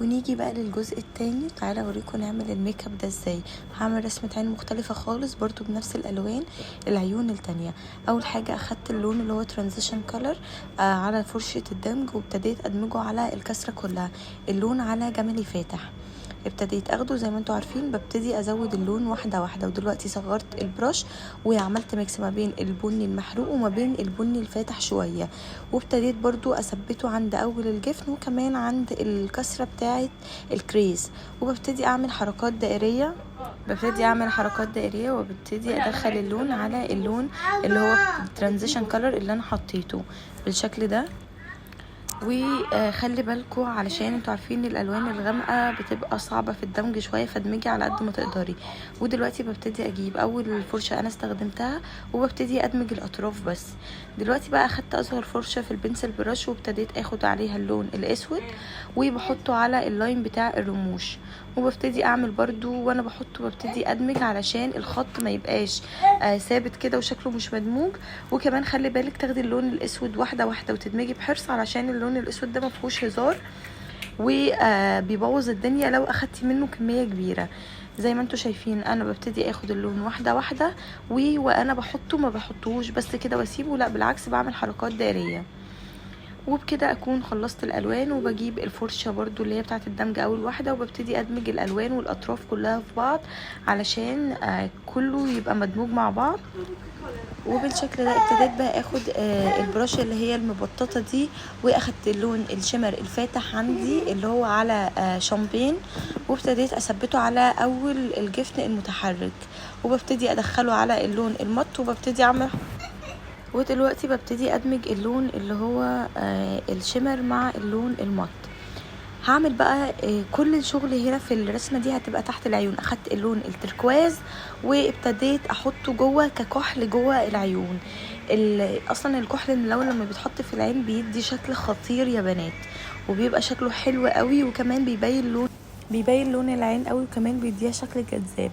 ونيجي بقى للجزء التاني. تعالى اوريكم نعمل الميك اب ده ازاي. هعمل رسمة عين مختلفة خالص برضو بنفس الالوان العيون التانية. اول حاجة اخدت اللون اللي هو ترانزيشن كولر على فرشة الدمج، وابتديت ادمجه على الكسرة كلها. اللون على جملي فاتح، ابتديت اخده زي ما انتوا عارفين، ببتدي ازود اللون واحده واحده. ودلوقتي صغرت البرش وعملت ميكس ما بين البني المحروق وما بين البني الفاتح شويه، وابتديت برضو اثبته عند اول الجفن وكمان عند الكسره بتاعه الكريز. وببتدي اعمل حركات دائريه، وببتدي ادخل اللون على اللون اللي هو ترانزيشن كولر اللي انا حطيته بالشكل ده. وخلي بالكوا علشان انتوا عارفين الالوان الغامقه بتبقى صعبه في الدمج شويه، فادمجي على قد ما تقدري. ودلوقتي ببتدي اجيب اول فرشه انا استخدمتها وببتدي ادمج الاطراف بس. دلوقتي بقى اخدت اصغر فرشه في البنسل برش وابتديت اخد عليها اللون الاسود وبحطه على اللاين بتاع الرموش، وببتدي اعمل برضو وانا بحطه ببتدي ادمج علشان الخط ما يبقاش ثابت كده وشكله مش مدموج. وكمان خلي بالك تاخدي اللون الاسود واحده واحده وتدمجي بحرص علشان اللون الاسود ده ما فيهوش هزار وبيبوظ الدنيا لو اخدتي منه كميه كبيره. زي ما انتوا شايفين انا ببتدي اخد اللون واحده واحده وانا بحطه ما بحطوش بس كده واسيبه، لا بالعكس بعمل حركات دائريه. وبكده اكون خلصت الالوان، وبجيب الفرشه برضو اللي هي بتاعه الدمج اول واحده وببتدي ادمج الالوان والاطراف كلها في بعض علشان كله يبقى مدموج مع بعض. وبالشكل ده ابتديت بقى اخد البرش اللي هي المبططه دي، واخدت اللون الشمر الفاتح عندي اللي هو على شامبين، وابتديت اثبته على اول الجفن المتحرك وببتدي ادخله على اللون المط وببتدي اعمل. ودلوقتي ببتدي ادمج اللون اللي هو الشمر مع اللون المط. هعمل بقى كل الشغل هنا في الرسمه دي هتبقى تحت العيون. اخدت اللون التركواز وابتديت احطه جوه ككحل جوه العيون. اصلا الكحل لما بيتحط في العين بيدي شكل خطير يا بنات، وبيبقى شكله حلو قوي، وكمان بيبين لون العين قوي، وكمان بيديها شكل جذاب.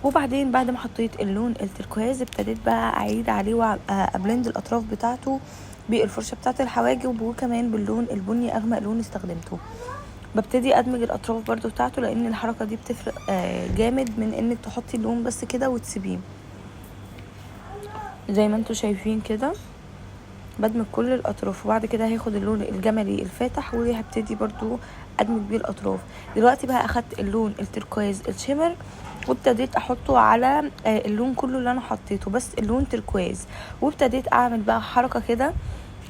وبعدين بعد ما حطيت اللون التركواز ابتديت بقى اعيد عليه وابلند الاطراف بتاعته بالفرشه بتاعه الحواجب وكمان باللون البني اغمق لون استخدمته. ببتدي ادمج الاطراف برضو بتاعته لان الحركه دي بتفرق جامد من انك تحطي اللون بس كده وتسيبيه. زي ما انتوا شايفين كده بدمج كل الاطراف، وبعد كده هاخد اللون الجملي الفاتح وهبتدي برضو ادمج بيه الاطراف. دلوقتي بقى اخدت اللون التركواز الشمر وابتديت احطه على اللون كله اللي انا حطيته بس اللون تركواز، وابتديت اعمل بقى حركه كده.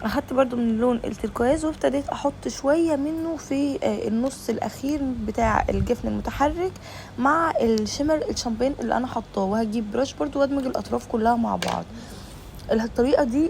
اخدت برضو من اللون التركواز وابتديت احط شويه منه في النص الاخير بتاع الجفن المتحرك مع الشمر الشامبين اللي انا حطاه، وهجيب برش برضو وادمج الاطراف كلها مع بعض. الطريقه دي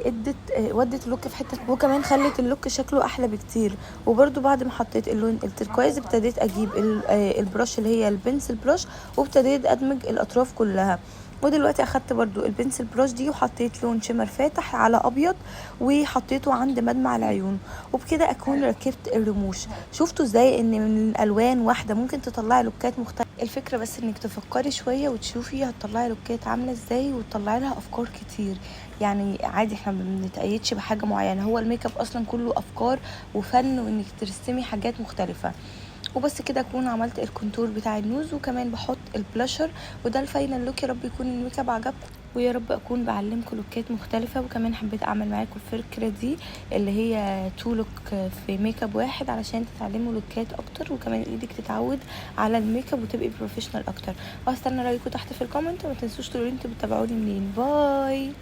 ودت اللوك في حته، وكمان خلت اللوك شكله احلى بكتير. وبرده بعد ما حطيت اللون التركواز ابتديت اجيب البرش اللي هي البنسل برش وابتديت ادمج الاطراف كلها. ودلوقتي اخدت برضو البنسل برش دي وحطيت لون شمر فاتح على ابيض وحطيته عند مدمع العيون، وبكده اكون ركبت الرموش. شفتوا ازاي ان من الالوان واحده ممكن تطلعي لوكات مختلفه؟ الفكره بس انك تفكري شويه وتشوفي هتطلعي لوكات عامله ازاي وتطلعي لها افكار كتير. يعني عادي احنا ما بنتقيدش بحاجه معينه، هو الميك اب اصلا كله افكار وفن وانك ترسمي حاجات مختلفه. وبس كده اكون عملت الكونتور بتاع النوز وكمان بحط البلاشر، وده الفاينل لوك. يا رب يكون الميك اب عجبكم ويا رب اكون بعلمكم لوكات مختلفه. وكمان حبيت اعمل معاكم الفكره دي اللي هي 2 لوك في ميك اب واحد علشان تتعلموا لوكات اكتر، وكمان ايدك تتعود على الميك اب وتبقي بروفيشنال اكتر. وهستنى رايكم تحت في الكومنت، وما تنسوش تقولوا انتوا بتتابعوني منين. باي.